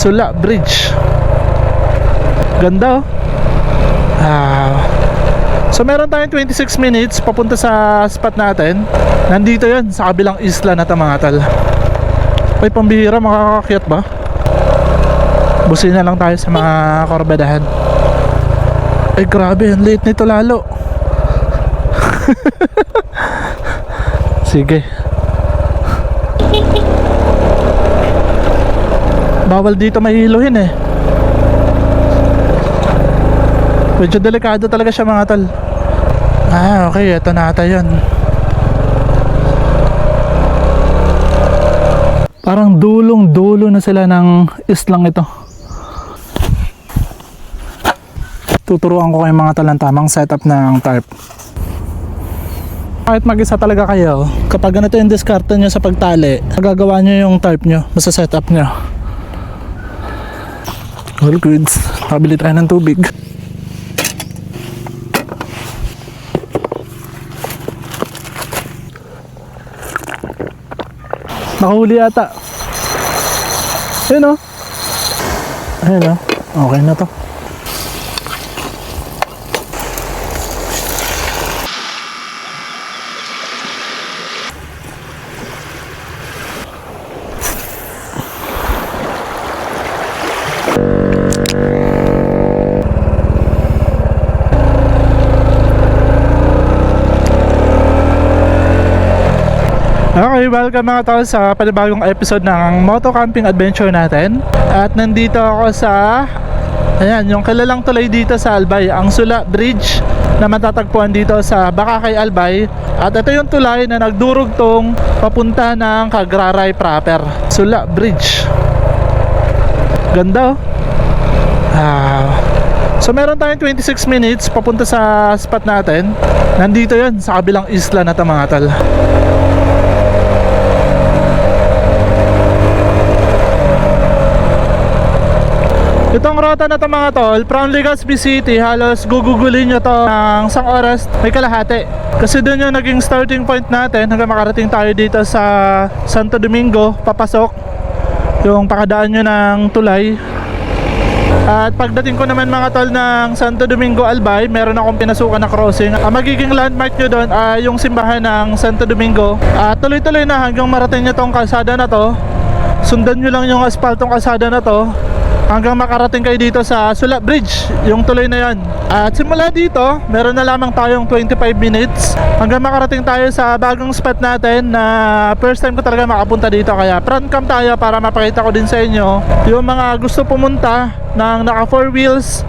Sula Bridge. Ganda oh. So meron tayong 26 minutes papunta sa spot natin. Nandito yun sa kabilang isla na to mga tal. Ay, pambihira, makakakyat ba? Busin na lang tayo sa mga korbadahan. Ay grabe, ang late nito lalo. Sige. Bawal dito mahiluhin eh. Medyo delikado talaga siya mga tol. Okay, eto na ata yun. Parang dulong-dulo na sila ng islang ito. Tuturuan ko kayo mga tol ang tamang setup ng tarp. Kahit mag-isa talaga kayo, kapag ganito yung diskarte nyo sa pagtali, magagawa nyo yung tarp nyo, basta setup nyo. All goods. Pabili tayo ng tubig. Nakahuli yata. Ayun o. Ayun o. Okay na to. Okay, welcome mga tol sa panibagong episode ng moto camping adventure natin. At nandito ako sa yung kilalang tulay dito sa Albay, ang Sula Bridge na matatagpuan dito sa Bakakay, Albay. At ito yung tulay na nagdurugtong papunta ng Cagraray proper, Sula Bridge. Ganda oh. So meron tayong 26 minutes papunta sa spot natin. Nandito yun sa kabilang isla na to mga tol. Itong rota na to mga tol, from Legazpi City, halos gugugulin nyo to ng isang oras may kalahati. Kasi doon yung naging starting point natin hanggang makarating tayo dito sa Santo Domingo, papasok yung pakadaan nyo ng tulay. At pagdating ko naman mga tol ng Santo Domingo, Albay, meron akong pinasukan na crossing. Ang magiging landmark nyo doon ay yung simbahan ng Santo Domingo. At tuloy-tuloy na hanggang marating nyo tong kalsada na to. Sundan nyo lang yung asphaltong kalsada na to hanggang makarating kayo dito sa Sula Bridge, yung tuloy na yan. At simula dito, meron na lamang tayong 25 minutes hanggang makarating tayo sa bagong spot natin na first time ko talaga makapunta dito. Kaya front cam tayo para mapakita ko din sa inyo yung mga gusto pumunta ng naka 4 wheels.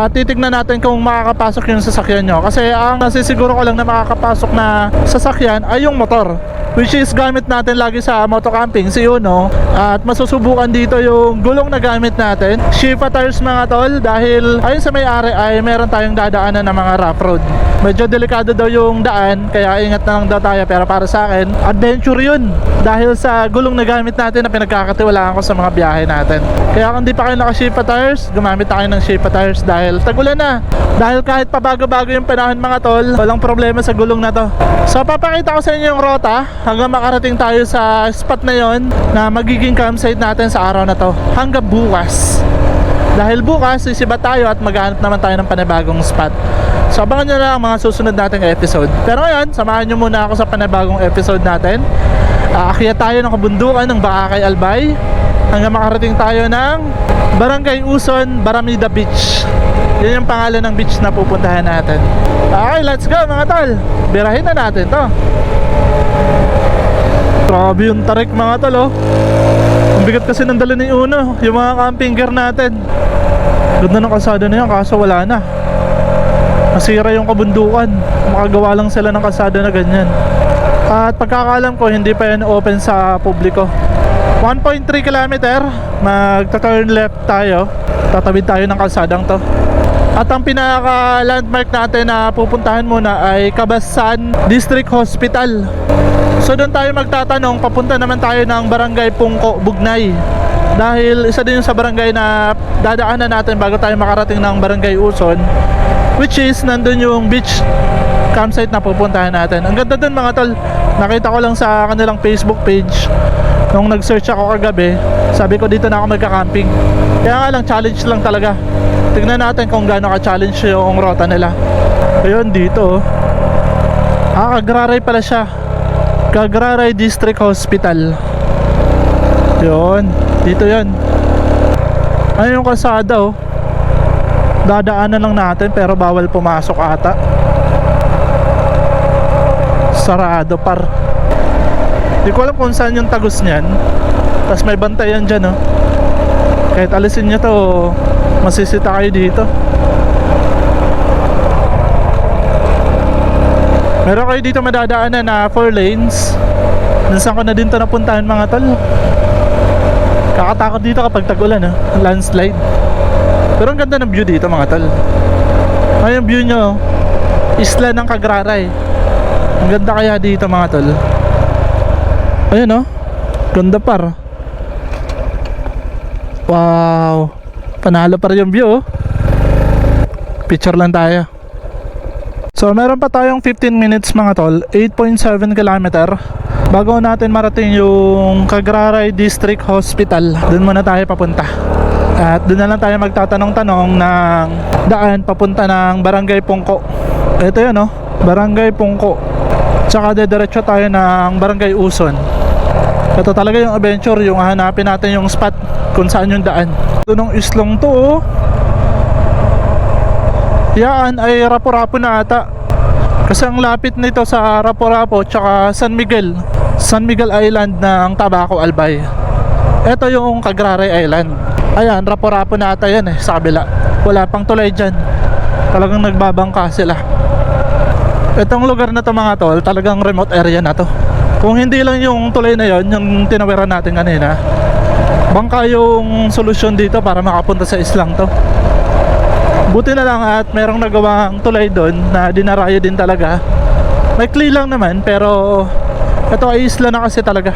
Titignan natin kung makakapasok yung sasakyan nyo. Kasi ang nasisiguro ko lang na makakapasok na sasakyan ay yung motor, which is gamit natin lagi sa moto camping, si Uno. At masusubukan dito yung gulong na gamit natin, Shifa tires mga tol. Dahil ayon sa may-ari ay meron tayong dadaanan ng mga rough road. Medyo delikado daw yung daan, kaya ingat na lang daw tayo. Pero para sa akin, adventure yun, dahil sa gulong na gamit natin na pinagkakatiwalaan ko sa mga biyahe natin. Kaya kung di pa kayo naka Shifa tires, gumamit tayo ng Shifa tires dahil tagulan na. Dahil kahit pabago-bago yung panahon mga tol, walang problema sa gulong na to. So papakita ko sa inyo yung rota hanggang makarating tayo sa spot na yon na magiging campsite natin sa araw na to hanggang bukas. Dahil bukas sisibat tayo at maghanap naman tayo ng panibagong spot. So abangan nyo lang ang mga susunod nating episode. Pero ngayon, samahan nyo muna ako sa panibagong episode natin. Aakyat tayo ng kabundukan ng Bakakay, Albay hanggang makarating tayo ng Barangay Uson, Baramida Beach. Yan yung pangalan ng beach na pupuntahan natin. Okay, let's go mga tol. Birahin na natin to. Grabe yung tarik mga tol oh. Ang bigat kasi ng dala ni Uno, yung mga camping gear natin. Ganda ng kalsada na yan, kaso wala na. Nasira yung kabundukan. Makagawa lang sila ng kalsada na ganyan. At pagkakalam ko, hindi pa yan open sa publiko. 1.3 kilometer, magta-turn left tayo. Tatawid tayo ng kalsadang to. At ang pinaka-landmark natin na pupuntahan muna ay Kabasan District Hospital. So doon tayo magtatanong, papunta naman tayo ng Barangay Pungko, Bugnay. Dahil isa din yung sa barangay na dadaanan natin bago tayo makarating ng Barangay Uson, which is nandun yung beach campsite na pupuntahan natin. Ang ganda dun mga tol, nakita ko lang sa kanilang Facebook page. Nung nag-search ako kagabi, sabi ko dito na ako magka-camping. Kaya nga lang, challenge lang talaga. Tignan natin kung gaano ka-challenge yung rota nila. Ayun, dito. Kagraray pala siya. Kagraray District Hospital. Yun, dito yan. Ayun yung kalsada oh. Dadaanan lang natin pero bawal pumasok ata. Sarado par. Di ko alam kung saan yung tagos niyan. Tapos may bantayan dyan oh. Kahit alisin nyo to, masisita kayo dito. Meron kayo dito madadaanan na 4 lanes. Nasaan ko na din to napuntahan mga tol. Kakatakot dito kapag tag-ulan oh. Landslide. Pero ang ganda ng view dito mga tol. Ay yung view nyo, isla ng Kagraray. Ang ganda kaya dito mga tol. Ayun oh, ganda par. Wow, panalo pa rin yung view oh. Picture lang tayo. So meron pa tayong 15 minutes mga tol, 8.7 kilometer bago natin marating yung Kagraray District Hospital. Doon muna tayo papunta. At doon na lang tayo magtatanong-tanong ng daan papunta ng Barangay Pungko. Ito yun oh, Barangay Pungko. Tsaka dediretso tayo ng Barangay Uson. Ito talaga yung adventure, yung hanapin natin yung spot kung saan yung daan. Ito nung islong to oh. Yan ay Rapu-Rapu na ata. Kasi ang lapit nito sa Rapu-Rapu tsaka San Miguel Island ng Tabaco Albay. Ito yung Kagraray Island. Ayan, Rapu-Rapu na ata yan eh, sa kabila. Wala pang tulay dyan. Talagang nagbabangka sila. Itong lugar na to mga tol, talagang remote area na to. Kung hindi lang yung tulay na yon, yung tinawiran natin kanina, bangka yung solusyon dito para makapunta sa islang to. Buti na lang at merong nagawang tulay doon na dinarayo din talaga. May clear lang naman pero ito ay isla na kasi talaga,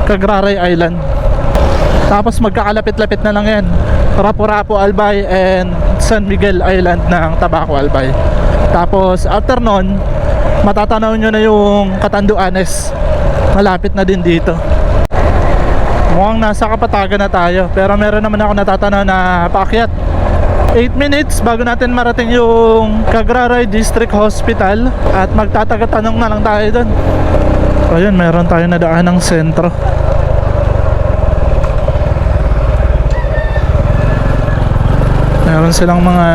Kagraray Island. Tapos magkakalapit-lapit na lang yan, Rapu-Rapu Albay and San Miguel Island ng Tabaco Albay. Tapos after nun, matatanaw nyo na yung Catanduanes. Malapit na din dito. Mukhang nasa Kapatagan na tayo, pero meron naman ako natatanaw na paakyat. 8 minutes bago natin marating yung Kagraray District Hospital. At magtataga-tanong na lang tayo dun. So yun, meron tayo na daan ng sentro. Meron silang mga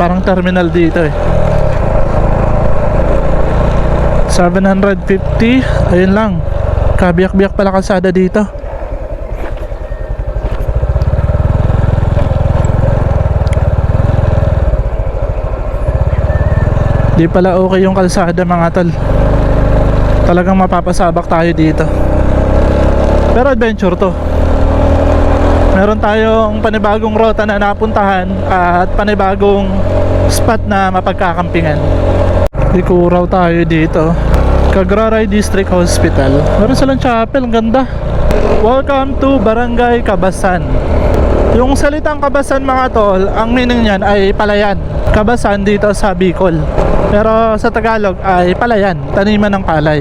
parang terminal dito eh. 750. Ayun lang, kabiyak-biyak pala kalsada dito. Di pala okay yung kalsada mga tol. Talagang mapapasabak tayo dito. Pero adventure to. Meron tayong panibagong rota na napuntahan at panibagong spot na mapagkakampingan. Ikuraw tayo dito. Kagraray District Hospital. Meron silang chapel, ang ganda. Welcome to Barangay Kabasan. Yung salitang Kabasan mga tol, ang meaning niyan ay palayan. Kabasan dito sa Bicol. Pero sa Tagalog ay palayan, taniman ng palay.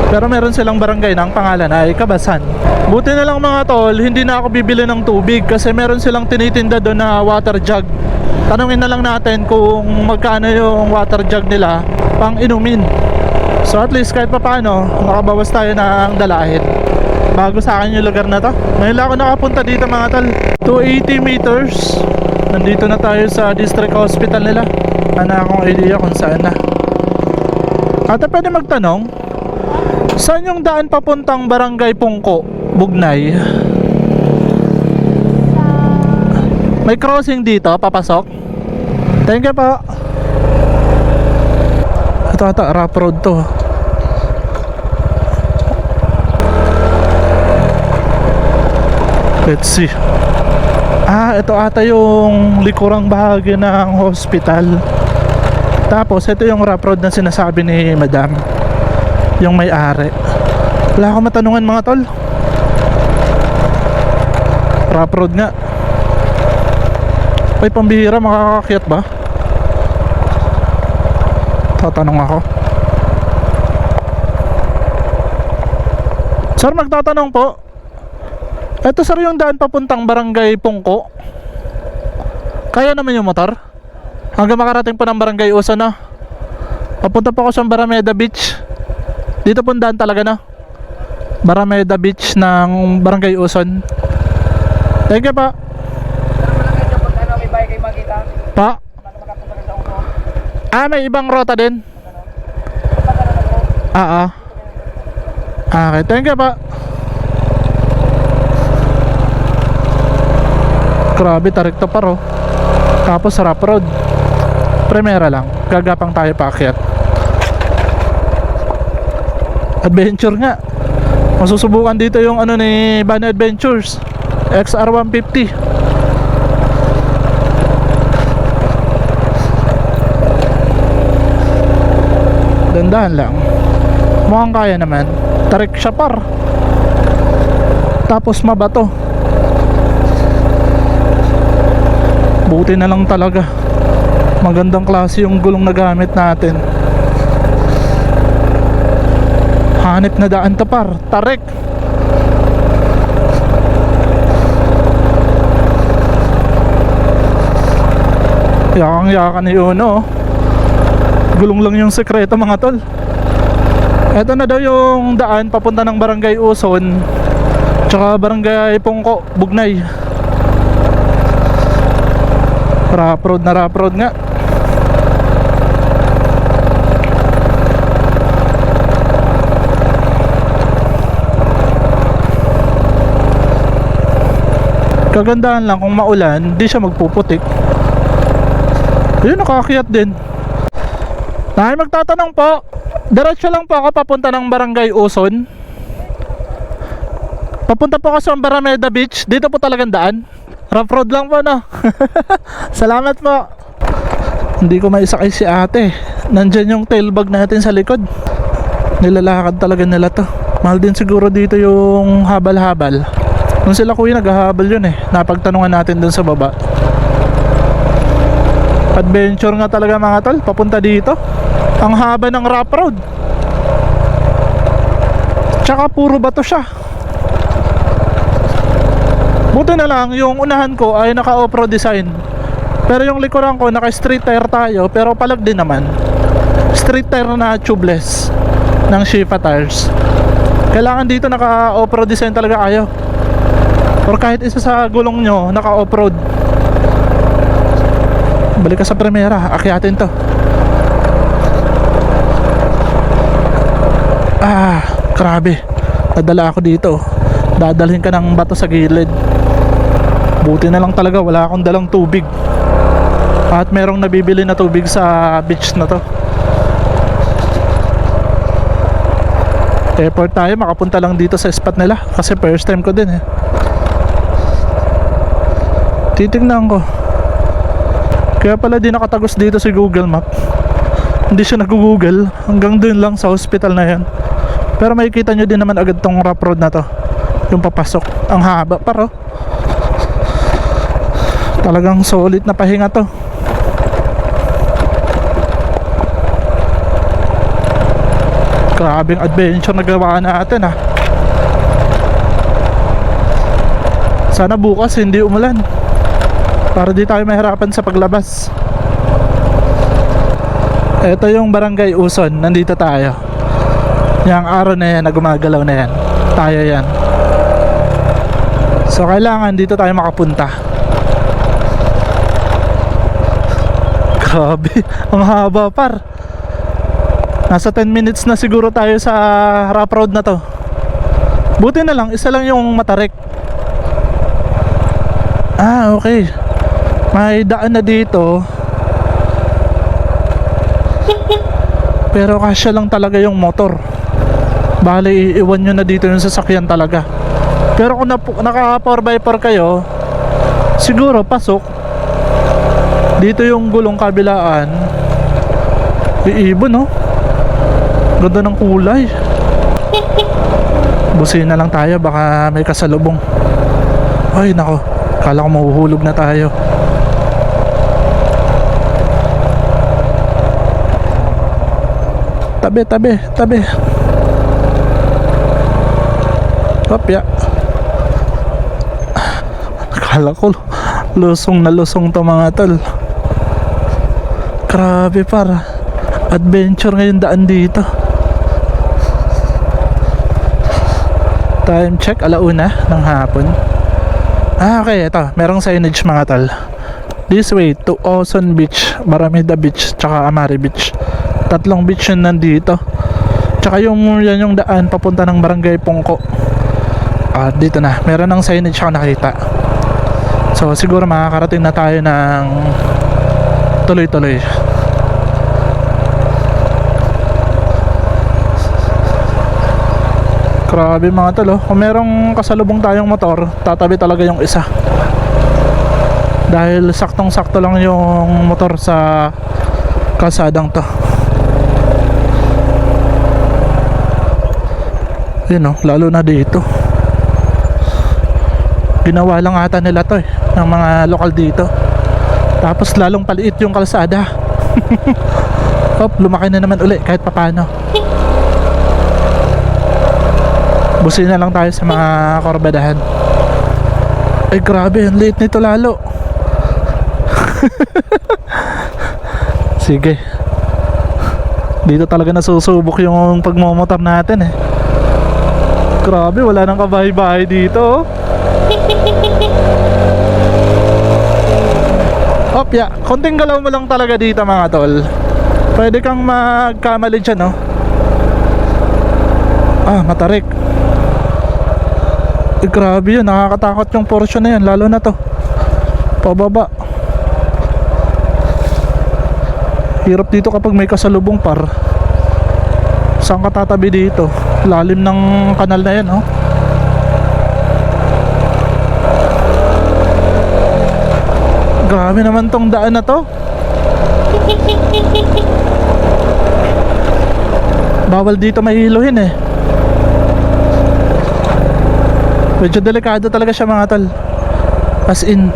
Pero meron silang barangay na ang pangalan ay Kabasan. Buti na lang mga tol, hindi na ako bibili ng tubig kasi meron silang tinitinda doon na water jug. Tanungin na lang natin kung magkano yung water jug nila pang inumin. So at least kahit pa paano, makabawas tayo ng dalahin. Bago sa akin yung lugar na to. Ngayon lang ako nakapunta dito mga tol. 280 meters. Nandito na tayo sa District Hospital nila. Ano akong idea kung saan na. At pwede magtanong, saan yung daan papuntang Barangay Pungko, Bugnay? May crossing dito, papasok. Thank you po. Ito ata, rough road to. Let's see. Ito ata yung likurang bahagi ng hospital. Tapos ito yung rough road na sinasabi ni Madam, yung may-ari. Wala akong matanungan mga tol. Rough road nga. Ay, pambihira, makakakyat ba? Tatanong ako. Sir, magtatanong po. Ito sir yung daan papuntang Barangay Pungko. Kaya naman yung motor? Hanggang makarating po ng Barangay Uson na. Papunta po ako sa Barameda Beach. Dito po daan talaga na. Barameda Beach ng Barangay Uson. Thank you pa. May bahay kayo makita. Pa? Makapunta ka sa uno. May ibang rota din. Okay, thank you pa. Grabe, tarik to paro. Tapos rough road. Primera lang. Gagapang tayo paakyat. Adventure nga. Masusubukan dito yung ano ni Bunny Adventures XR150. Dandahan lang. Mukhang kaya naman. Tarik siya par. Tapos mabato. Buti na lang talaga. Magandang klase yung gulong na gamit natin. Hanip na daan to par. Tarik. Yakang-yakan ni Uno. Gulong lang yung sekreto mga tol. Eto na daw yung daan papunta ng Barangay Uson tsaka Barangay Pungko, Bugnay. Rough road na rough road nga. Kagandahan lang kung maulan, di siya magpuputik. Yun, nakakiyat din. Ay, magtatanong po. Diretso lang po ako papunta ng Barangay Uson. Papunta po ako sa Barameda Beach. Dito po talagang daan. Rough road lang po, no? Salamat po. Hindi ko maisakay si ate. Nandyan yung tailbag natin sa likod. Nilalakad talaga nila to. Mahal din siguro dito yung habal-habal. Kung sila kuya naghahabal yun eh. Napagtanungan natin dun sa baba. Adventure nga talaga mga tol. Papunta dito. Ang haba ng rough road. Tsaka puro bato siya. Buti na lang yung unahan ko ay naka off-road design. Pero yung likuran ko naka street tire tayo. Pero palag din naman. Street tire na tubeless ng Shifa tires. Kailangan dito naka off-road design talaga kayo. Or kahit isa sa gulong nyo naka off-road. Balik ka sa primera. Akyatin to. Grabe. Nadala ako dito. Dadalhin ka ng bato sa gilid. Buti na lang talaga wala akong dalang tubig. At merong nabibili na tubig sa beach na to. Effort tayo makapunta lang dito sa spot nila. Kasi first time ko din eh. Titignan ko. Kaya pala di nakatagos dito si Google Map. Hindi siya nag-google. Hanggang dun lang sa hospital na yan. Pero makikita nyo din naman agad tong rough road na to. Yung papasok. Ang haba paro. Talagang solid na pahinga to. Grabing adventure na gawa natin ah. Sana bukas hindi umulan para di tayo mahirapan sa paglabas. Ito yung Barangay Uson. Nandito tayo. Yung araw na yan na gumagalaw na yan. Tayo yan. So kailangan dito tayo makapunta. Grabe, ang haba par. Nasa 10 minutes na siguro tayo sa rough road na to. Buti na lang, isa lang yung matarik. Okay. May daan na dito. Pero kasya lang talaga yung motor. Bale, iwan nyo na dito yung sasakyan talaga. Pero kung naka 4x4 kayo, siguro pasok. Dito yung gulong kabilaan. Iibon no? Ganda ng kulay. Busin na lang tayo, baka may kasalubong. Ay nako, kala ko mahuhulog na tayo. Tabi, tabi, tabi. Hop ya. Kala ko lusong na lusong to mga tol. Grabe para adventure ngayon daan dito. Time check, 1:00 ng hapon. Okay, ito, merong signage mga tol. This way to Ocean Beach, Barameda Beach, tsaka Amari Beach. 3 beach yun nandito. Tsaka yan yung daan papunta ng Barangay Pungko. Dito na, meron ng signage ako nakita. So siguro makakarating na tayo ng tuloy-tuloy. Grabe mga tol, kung merong kasalubong tayong motor, tatabi talaga yung isa. Dahil saktong-sakto lang yung motor sa kalsadang to. Yun lalo na dito. Ginawa lang ata nila to ng mga lokal dito. Tapos lalong paliit yung kalsada. Lumaki na naman uli kahit papano. Busin na lang tayo sa mga korbadahan. Ay grabe, ang liit nito lalo. Sige. Dito talaga nasusubok yung pagmomotor natin Grabe, wala nang kabahay-bahay dito Opya, konting galaw mo lang talaga dito mga tol. Pwede kang magkamali dyan matarik. Grabe yun, nakakatakot yung portion na yan. Lalo na to pababa. Hirap dito kapag may kasalubong par. Saan ka tatabi dito? Lalim ng kanal na yan Grabe naman tong daan na to. Bawal dito mahiluhin Medyo delikado talaga siya mga tol. As in.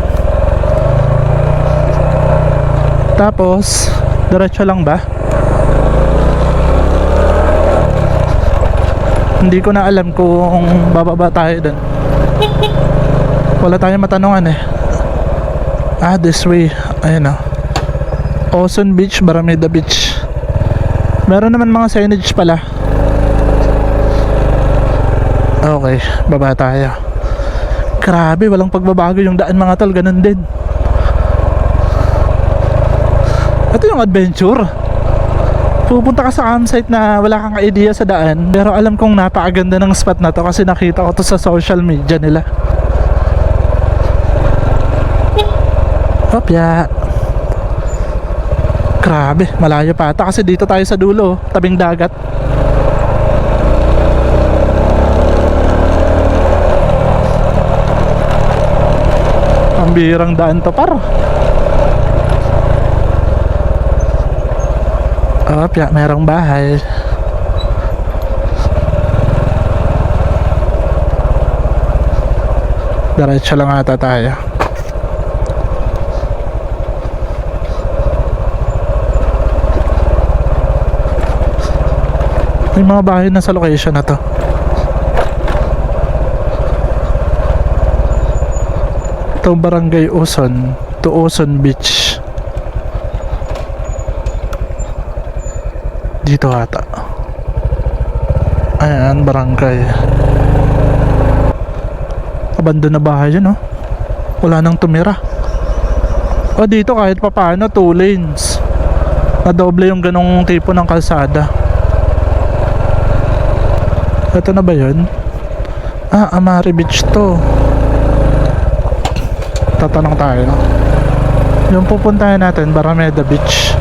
Tapos diretso lang ba? Hindi ko na alam kung bababa tayo dun. Wala tayong matanungan this way. Ayun Ocean Beach, Barameda Beach. Meron naman mga signage pala. Okay, baba tayo. Grabe, walang pagbabago yung daan mga tol. Ganun din. Ito yung adventure. Pupunta ka sa campsite na wala kang idea sa daan, pero alam kong napakaganda ng spot na to kasi nakita ko to sa social media nila. Opya. Grabe, malayo pa ata kasi dito tayo sa dulo, tabing dagat. Ang bihirang daan to par. Opya, merong bahay. Diretso lang ata tayo. May mga bahay na sa location na to. Ito Barangay Oson to Ocean Beach. Dito ata. Ayan, barangay. Abandon na bahay yun Wala nang tumira. Dito kahit papaano 2 lanes. Nadoble yung ganong tipo ng kalsada. Ito na ba yun? Amari Beach to. Tatanong tayo. Yung pupuntahan natin, Barameda Beach.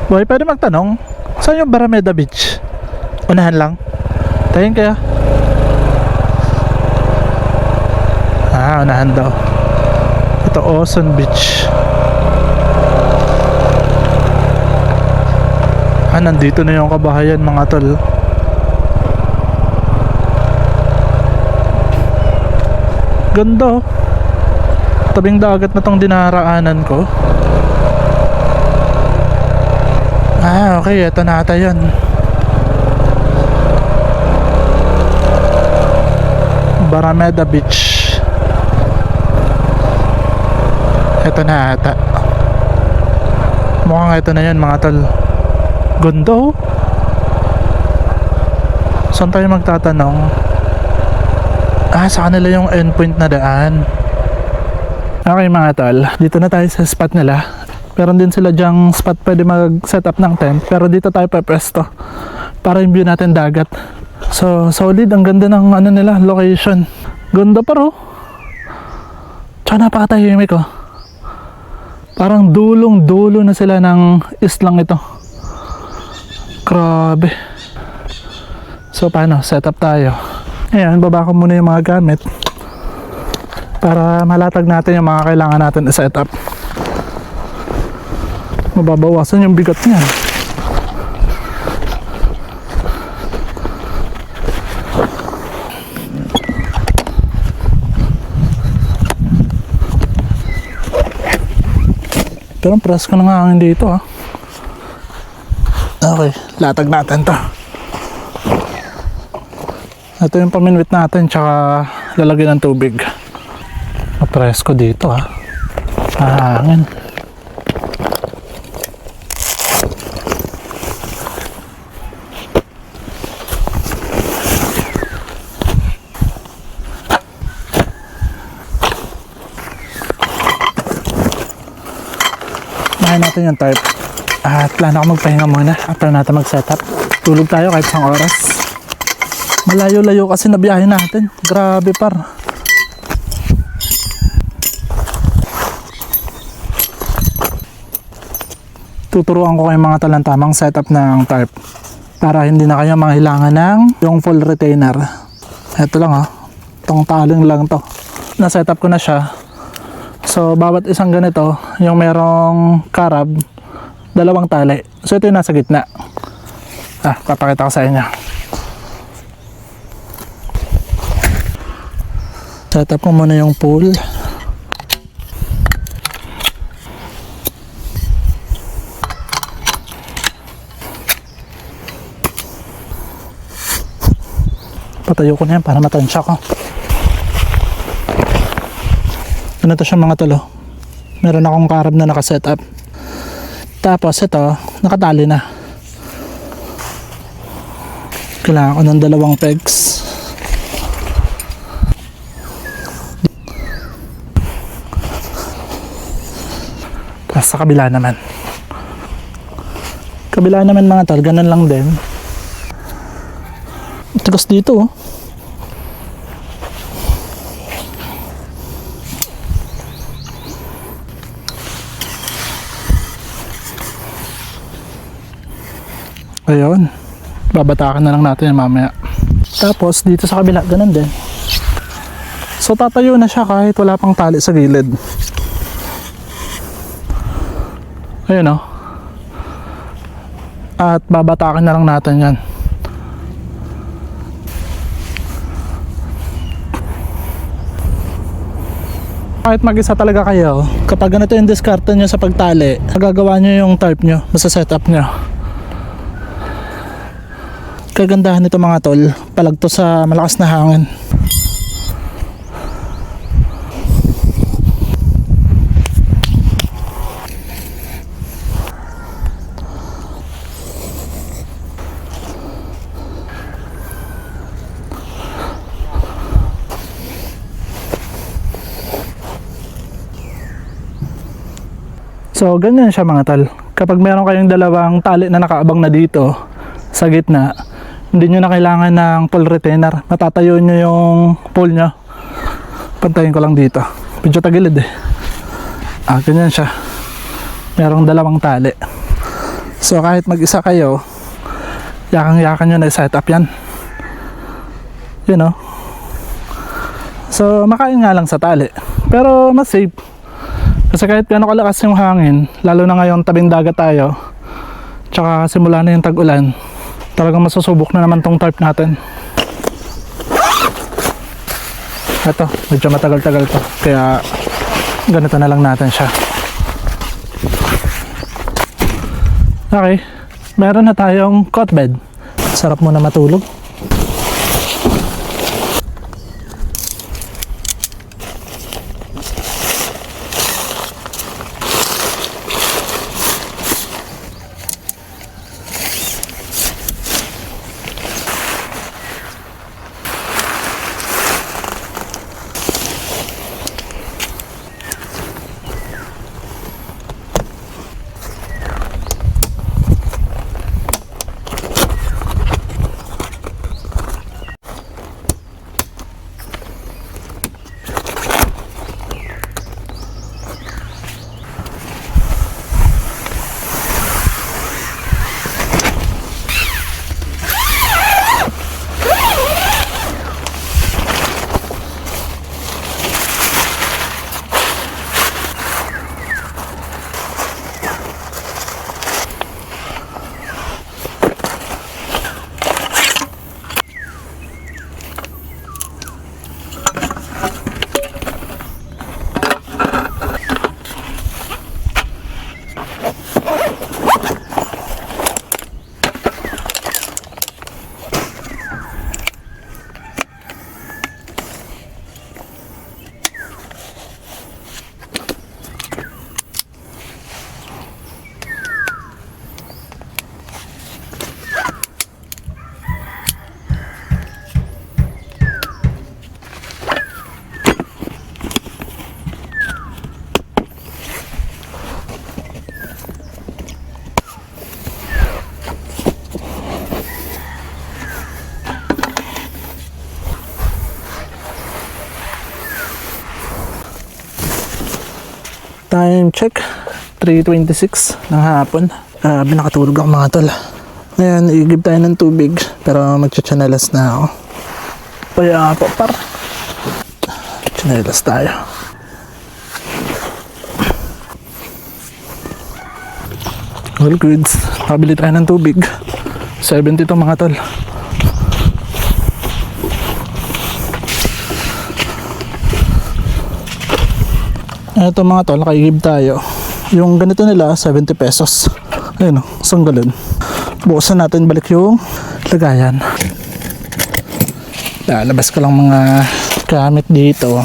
Boy, pwede magtanong, saan yung Barameda Beach? Unahan lang. Thank you. Unahan daw. Ito Ocean Beach. Nandito na yung kabahayan mga tol. Ganda Tabing dagat na tong dinaraanan ko. Ah, okay. Ito na ata yun. Barameda Beach. Ito na ata. Mukhang ito na yun mga tol. Gondo. Saan tayo magtatanong? Ah, sa kanila yung endpoint na daan. Okay mga tol, dito na tayo sa spot nila. Meron din sila dyang spot pwede mag-set up ng tent. Pero dito tayo pepresto para yung view natin dagat. So, solid. Ang ganda ng ano nila, location. Ganda pero tsaka napakatahimik oh. Parang dulong-dulo na sila ng islang ito. Grabe. So, paano? Set up tayo. Ayan, baba ko muna yung mga gamit para malatag natin yung mga kailangan natin i-set up. Mababawasan yung bigat niyan. Pero presko na nga hangin dito ah. Okay, latag natin to. Ito yung paminwit natin tsaka lalagyan ng tubig. Presko dito ah. Hangin. Mahin natin yung tarp. At plano ako magpahinga muna after natin mag-setup. Tulog tayo kahit isang oras. Malayo-layo kasi na biyahe natin. Grabe par. Tuturuan ko kayo mga talantamang setup ng tarp para hindi na kayo mangailangan ng yung full retainer. Ito lang oh. Itong taling lang to. Na-setup ko na siya. So, bawat isang ganito, yung merong karab, 2 tali. So, ito yung nasa gitna. Ah, papakita ko sa inyo. Setup ko muna yung pool. Patayo ko na yan para matansya ko. Ganito siya mga tolo. Meron akong karab na nakasetup. Tapos ito, nakatali na. Kailangan ko ng 2 pegs. Tapos sa kabila naman. Kabila naman mga tol, ganun lang din. Tigas dito oh. Ayun, babatakan na lang natin yan mamaya. Tapos dito sa kabila, ganun din. So tatayo na siya kahit wala pang tali sa gilid. Ayun oh. At babatakan na lang natin yan. Kahit mag-isa talaga kayo, kapag ganito yung diskarte nyo sa pagtali, magagawa nyo yung tarp nyo, masa-setup nyo. Kagandahan nito mga tol, palagto sa malakas na hangin. So ganyan siya mga tol. Kapag meron kayong 2 tali na nakaabang na dito sa gitna, hindi nyo na kailangan ng pull retainer. Matatayo nyo yung pole nyo. Pantayin ko lang dito. Medyo tagilid eh. Ah, ganyan siya. Merong 2 tali. So kahit mag-isa kayo, yakang-yakan nyo na i-set up yan. You know. So makain nga lang sa tali. Pero mas safe. Kasi kahit gano'ng kalakas yung hangin, lalo na ngayon tabing dagat tayo, tsaka simula na yung tag-ulan, talagang masusubok na naman tong tarp natin. Ito, medyo matagal-tagal to, kaya ganito na lang natin siya. Okay, meron na tayong cot bed. Sarap muna matulog. Time check, 3:26 ng hapon. Nakatulog ako mga tol. Ngayon, i-give tayo ng tubig. Pero magchachanelas na ako. Kaya po par. Chanelas tayo. All goods. Nakabili tayo ng tubig. 70 to mga tol. Ito mga tol, nakaigib tayo. Yung ganito nila, 70 pesos. Ayun o, isang galon. Bukasan natin balik yung lagayan. Lalabas ko lang mga gamit dito.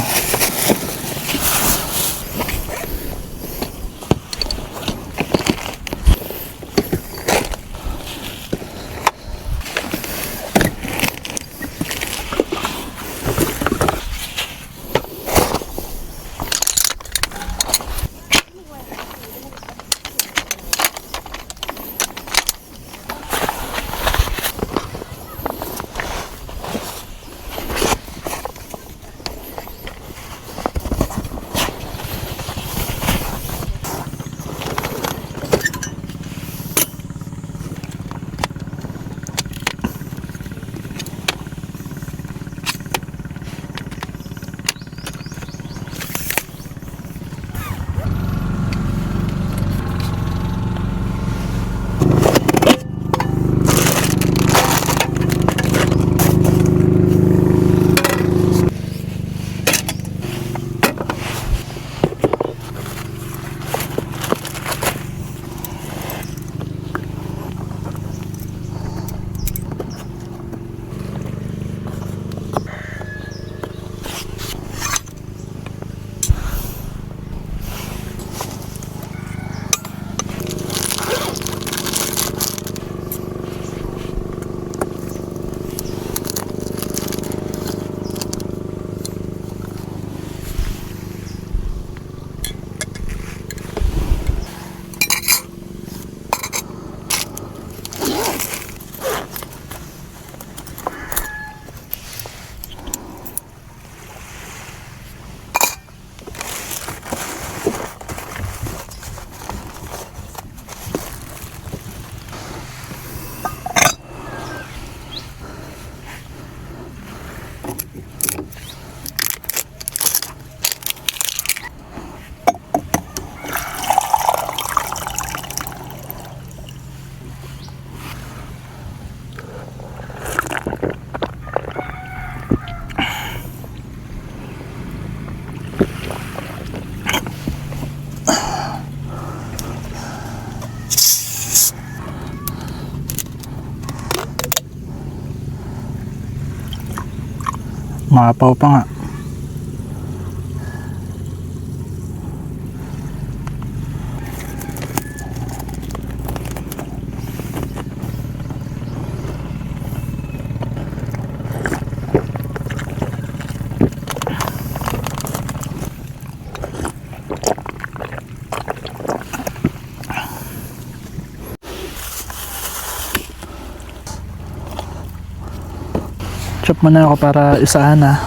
Mapaw pa nga. Chop muna ako para isahan na.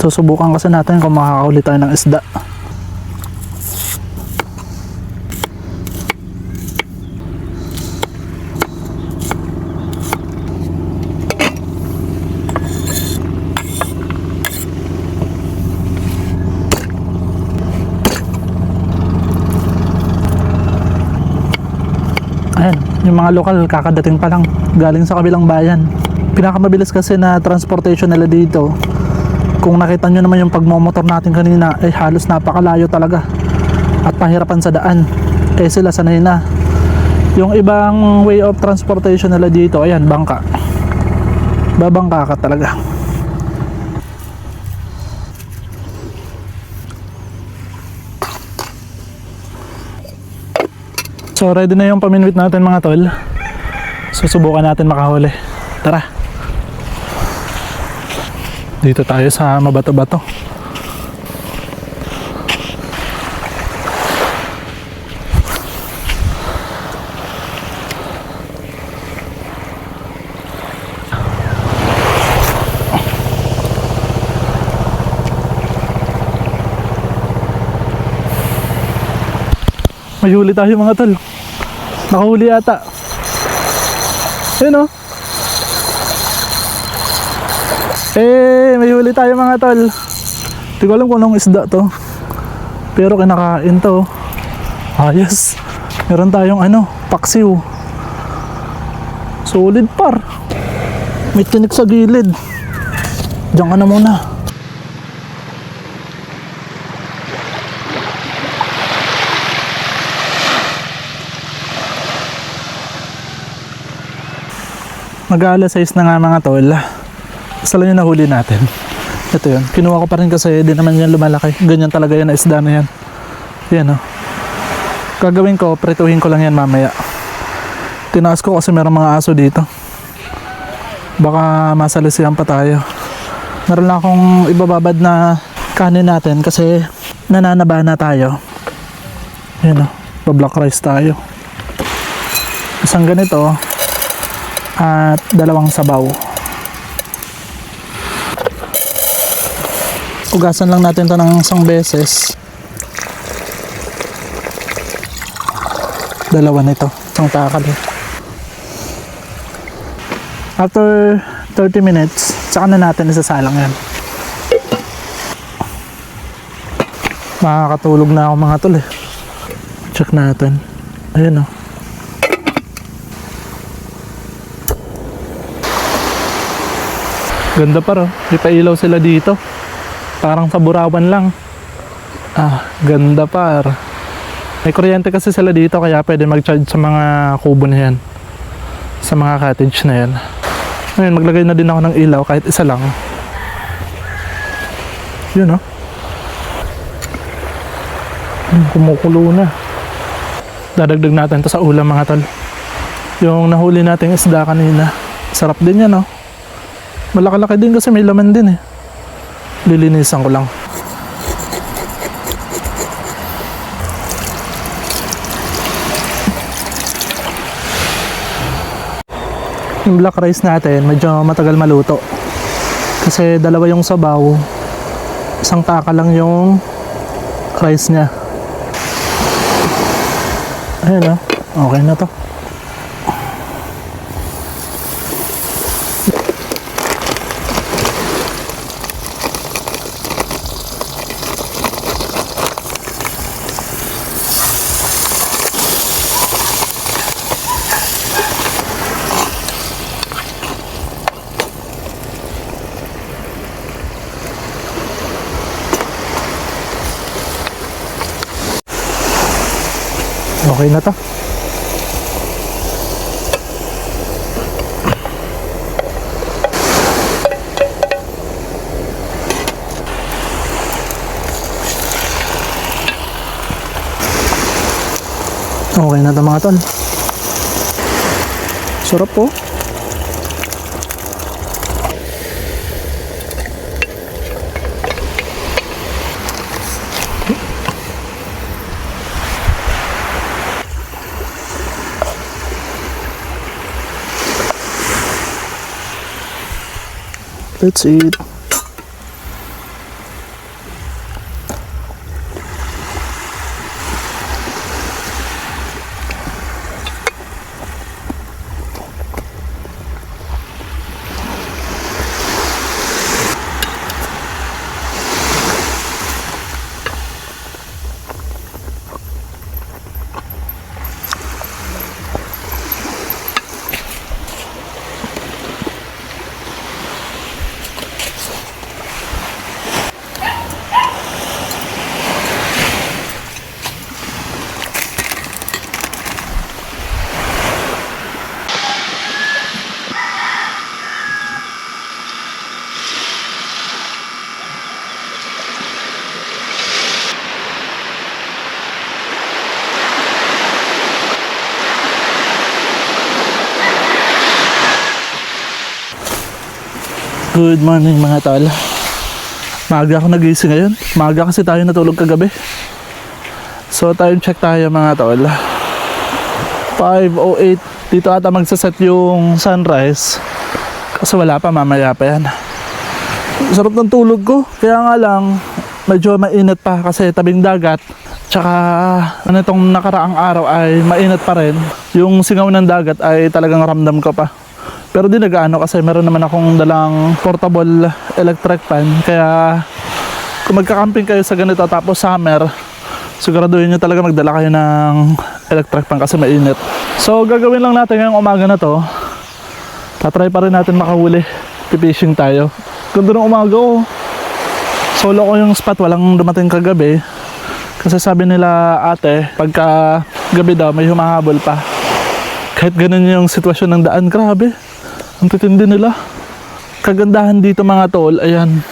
Susubukan kasi natin kung makakahuli tayo ng isda. Ayan, yung mga lokal kakadating pa lang galing sa kabilang bayan. Pinakamabilis kasi na transportation nila dito. Kung nakita nyo naman yung pagmomotor natin kanina, ay halos napakalayo talaga at pahirapan sa daan. Kaya sila sanay na. Yung ibang way of transportation nila dito, ayan, bangka. Babangka ka talaga. So ready na yung paminwit natin mga tol. Susubukan natin makahuli. Tara. Dito tayo sa mabato-bato. May huli tayo mga tol. Nakahuli ata. Ayun o. May huli tayo mga tol. Hindi ko alam kung anong isda to, pero kinakain to. Ayos. Meron tayong paksiw. Solid par. May tinik sa gilid. Diyan ka na muna. Mag-aalas 6 na nga mga tol. Isa lang yung nahuli natin. Ito yun. Kinuha ko pa rin kasi di naman yan lumalaki. Ganyan talaga yan na isda na yan. Yan o. Gagawin ko, pretuhin ko lang yan mamaya. Tinaas ko kasi meron mga aso dito. Baka masalisihan pa tayo. Meron lang akong ibababad na kanin natin kasi nananaba na tayo. Yan o. Pa-black rice tayo. Isang ganito at 2 sabaw. Ugasan lang natin to ng 1 beses. 2 nito, 1 takal. After 30 minutes, saka na natin isasalang yan. Makakatulog na ako mga tol eh. Check natin. Ayun o. Ganda pa ro. Di pa ilaw sila dito. Parang sa Burawan lang. Ganda par. May kuryente kasi sila dito kaya pwede mag-charge sa mga kubo na yan. Sa mga cottage na yan. Ngayon maglagay na din ako ng ilaw kahit isa lang. Yun o. Kumukulo na. Dadagdag natin to sa ulam mga tol. Yung nahuli nating isda kanina. Sarap din yan o. Malaki-laki din kasi may laman din eh. Lilinisan ko lang. Yung black rice natin medyo matagal maluto kasi 2 yung sabaw, 1 taka lang yung rice nya. Ayan o. Okay na to. Okay na to. Okay na ito mga tol. Sarap po. Let's eat. Good morning mga tol. Maaga ako nagising ngayon. Maaga kasi tayo natulog kagabi. So time check tayo mga tol. 5:08. Dito ata magsaset yung sunrise. Kasi wala pa, mamaya pa yan. Sarap ng tulog ko. Kaya nga lang, medyo mainit pa kasi tabing dagat. Tsaka ano itong nakaraang araw ay mainit pa rin. Yung singaw ng dagat ay talagang ramdam ko pa. Pero di nag-ano kasi meron naman akong dalang portable electric fan. Kaya kung magka-camping kayo sa ganito tapos summer, siguraduhin nyo talaga magdala kayo ng electric fan kasi mainit. So gagawin lang natin ngayong umaga na to. Tatry pa rin natin makahuli. Pipishing tayo. Ganda ng umaga ko. Solo ko yung spot, walang dumating kagabi. Kasi sabi nila ate, pagka gabi daw may humahabol pa. Kahit ganun yung sitwasyon ng daan, grabe. Ang titindi nila. Kagandahan dito mga tol, ayan.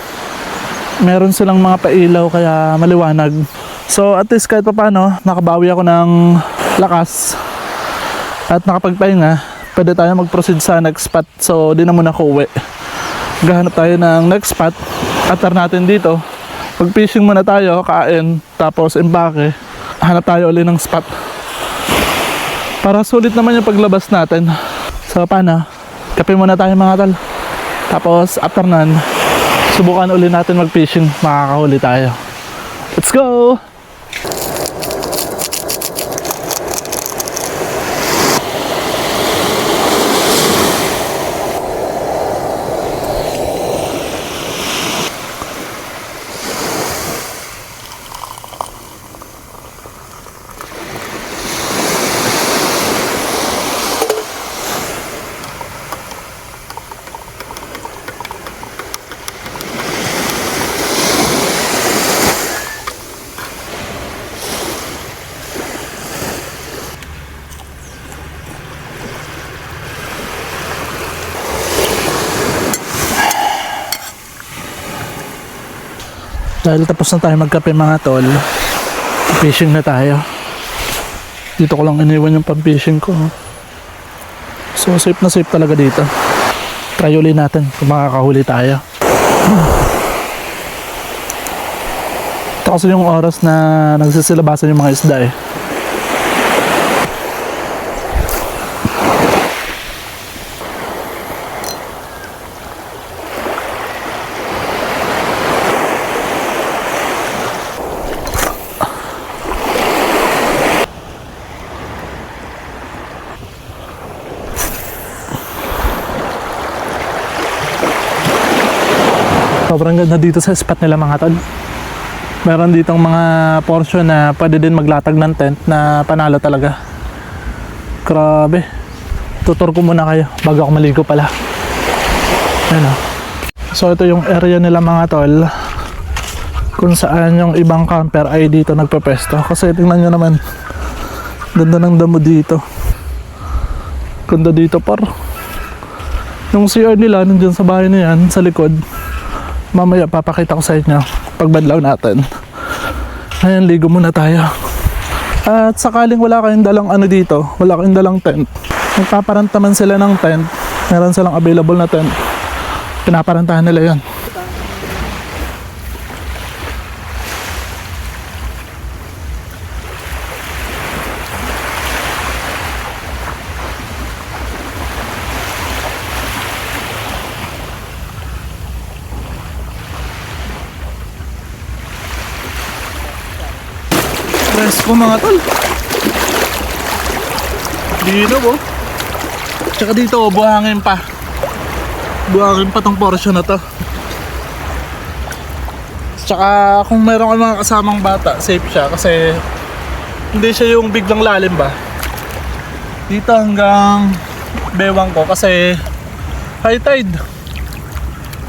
Meron silang mga pailaw kaya maliwanag. So at least kahit pa paano, nakabawi ako ng lakas. At nakapagpahinga, pwede tayo mag-proceed sa next spot. So di na muna ako uwi. Gahanap tayo ng next spot. Atar natin dito. Pag-fishing muna tayo, kain. Tapos empake. Hanap tayo ulit ng spot. Para sulit naman yung paglabas natin. So paano? Kape muna tayo mga tol. Tapos after nun, subukan ulit natin mag-fishing. Makakahuli tayo. Let's go! Dahil tapos na tayo magkape mga tol, fishing na tayo. Dito ko lang iniwan yung pang-fishing ko. So safe na safe talaga dito. Try ulit natin kung makakahuli tayo. Ito kasi yung oras na nagsisilabasan yung mga isda eh. Sobrang ganda dito sa spot nila mga tol. Meron ditong mga portion na pwede din maglatag ng tent na panalo talaga. Grabe. Tutor ko muna kayo bago ako maligo pala. Ayan o. So ito yung area nila mga tol, kung saan yung ibang camper ay dito nagpepesto. Kasi tingnan nyo naman, ganda ng damo dito. Ganda dito par. Yung CR nila nandiyan sa bahay na yan, sa likod. Mamaya papakita ko sa inyo pagbadlaw natin. Ayan, ligo muna tayo. At sakaling wala kayong dalang ano dito, wala kayong dalang tent, magpaparantaman sila ng tent. Meron silang available na tent. Pinaparantahan nila yon. Presko mga tol. Dino po. Tsaka dito, buhangin pa. Buhangin pa tong portion na to. Tsaka kung meron kang mga kasamang bata, safe siya kasi hindi siya yung biglang lalim ba. Dito hanggang bewang ko kasi high tide.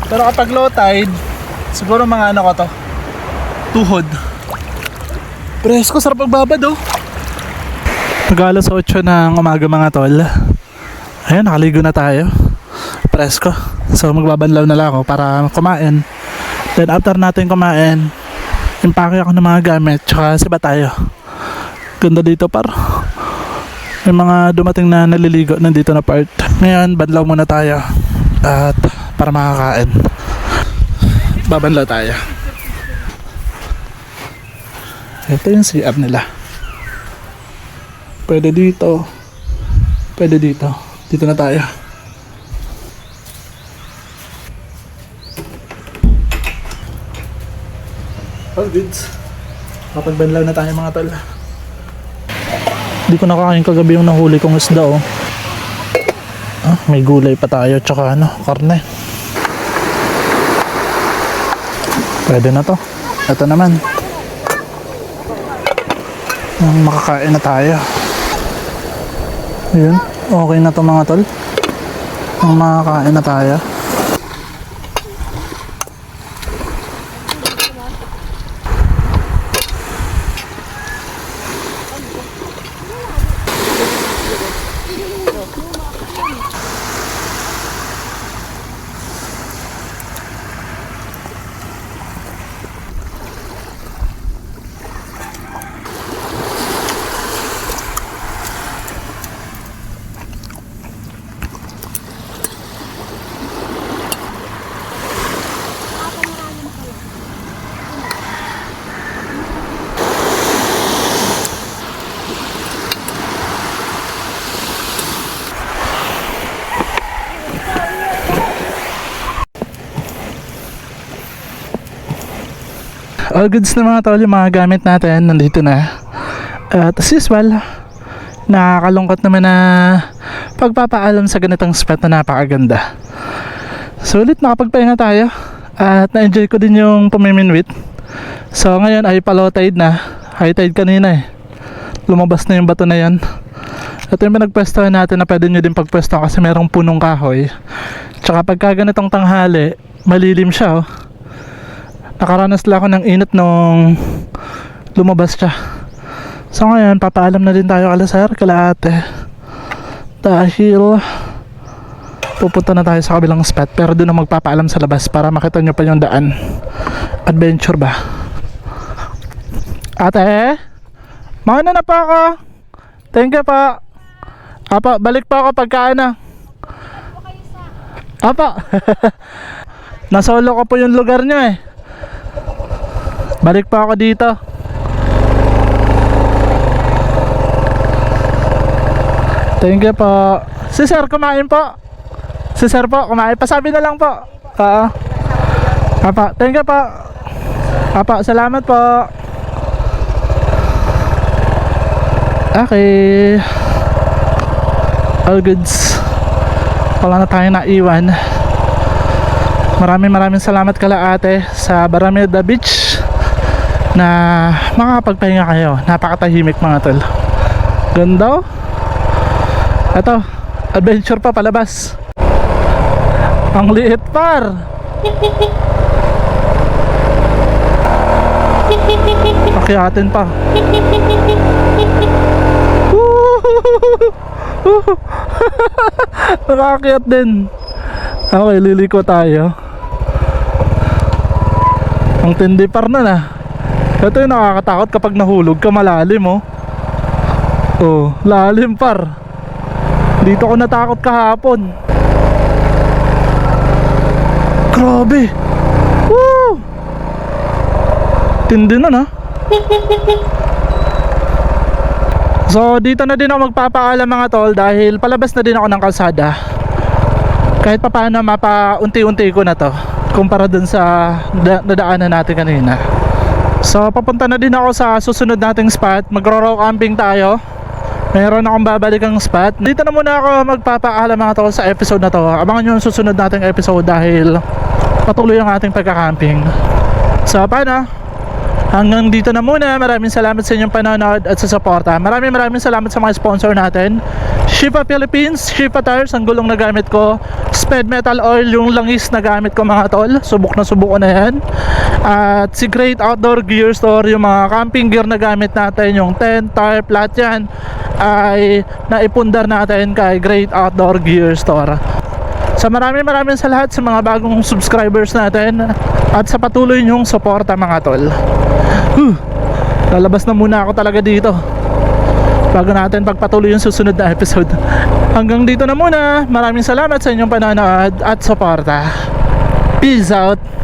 Pero kapag low tide, siguro mga ano ko to, tuhod. Presko, sarap magbabad oh. Mag-alas 8 ng umaga mga tol. Ayun, nakaligo na tayo. Presko. So magbabanlaw na lang ako para kumain. Then after natin kumain, impake ako ng mga gamit. Tsaka siba tayo. Ganda dito par. May mga dumating na naliligo nandito na part. Ngayon, banlaw muna tayo. At para makakain, babanlaw tayo. Ito yung CR nila. Pwede dito. Pwede dito. Dito na tayo. All goods. Kapagbanlaw na tayo mga tol. Hindi ko nakakain kagabi yung nahuli kong isda oh. May gulay pa tayo tsaka ano, karne. Pwede na to. Ito naman. Makakain na tayo. Ayun, okay na to mga tol. Makakain na tayo. All goods na mga tol, yung mga gamit natin nandito na. At as usual, nakakalungkot naman na pagpapaalam sa ganitong spot na napakaganda. Sulit nakapagpahinga tayo at na-enjoy ko din yung pumiminwit. So ngayon ay pa-low tide na. High tide kanina eh. Lumabas na yung bato na yan. Ito yung pinagpwestohan natin na pwede nyo din pagpwestohan kasi merong punong kahoy. Tsaka pagka ganitong tanghali, malilim siya oh. Nakaranas lang ako ng init nung lumabas siya. So ngayon, papaalam na din tayo kala sir, kala ate. Dahil pupunta na tayo sa kabilang spot. Pero doon na magpapaalam sa labas para makita nyo pa yung daan. Adventure ba? Ate? Mauna na po ako. Thank you po. Apa, balik po ako pagkaan na. Apa. Nasolo ko po yung lugar nyo eh. Balik pa ako dito. Thank you po. Si sir kumain po. Si sir po kumain. Pasabi na lang po. Oo. Apa, thank you po. Apa, salamat po. Okay. All goods. Wala na tayo naiwan. Maraming salamat kala ate sa Barameda Beach na makakapagpahinga kayo. Napakatahimik mga tol. Ganda. Ito, adventure pa palabas. Ang liit par. Akyatin pa. Nakakyat din. Okay, liliko tayo. Ang tindi par na na. Ito yung nakakatakot kapag nahulog ka malalim oh. Oh, lalim par. Dito ako natakot kahapon. Grabe. Woo! Tindi na na. So dito na din ako magpapaalam mga tol dahil palabas na din ako ng kalsada. Kahit pa paano mapa-unti-unti ko na to kumpara dun sa nadaanan natin kanina. So papunta na din ako sa susunod nating spot. Magro-row camping tayo. Meron akong babalikang spot. Dito na muna ako magpapaalam mga tol sa episode na to. Abangan nyo yung susunod nating episode dahil patuloy ang ating pagka-camping. So paano? Hanggang dito na muna. Maraming salamat sa inyong panonood at sa suporta. Maraming salamat sa mga sponsor natin. Shipa Philippines, Shipa Tires, ang gulong na gamit ko. Sped Metal Oil, yung langis na gamit ko mga tol. Subok ko na yan. At si Great Outdoor Gear Store, yung mga camping gear na gamit natin, yung tent, tarp, lahat yan ay naipundar natin kay Great Outdoor Gear Store. So maraming sa lahat sa mga bagong subscribers natin at sa patuloy nyong suporta mga tol. Lalabas na muna ako talaga dito bago natin pagpatuloy yung susunod na episode. Hanggang dito na muna. Maraming salamat sa inyong panonood at suporta. Peace out.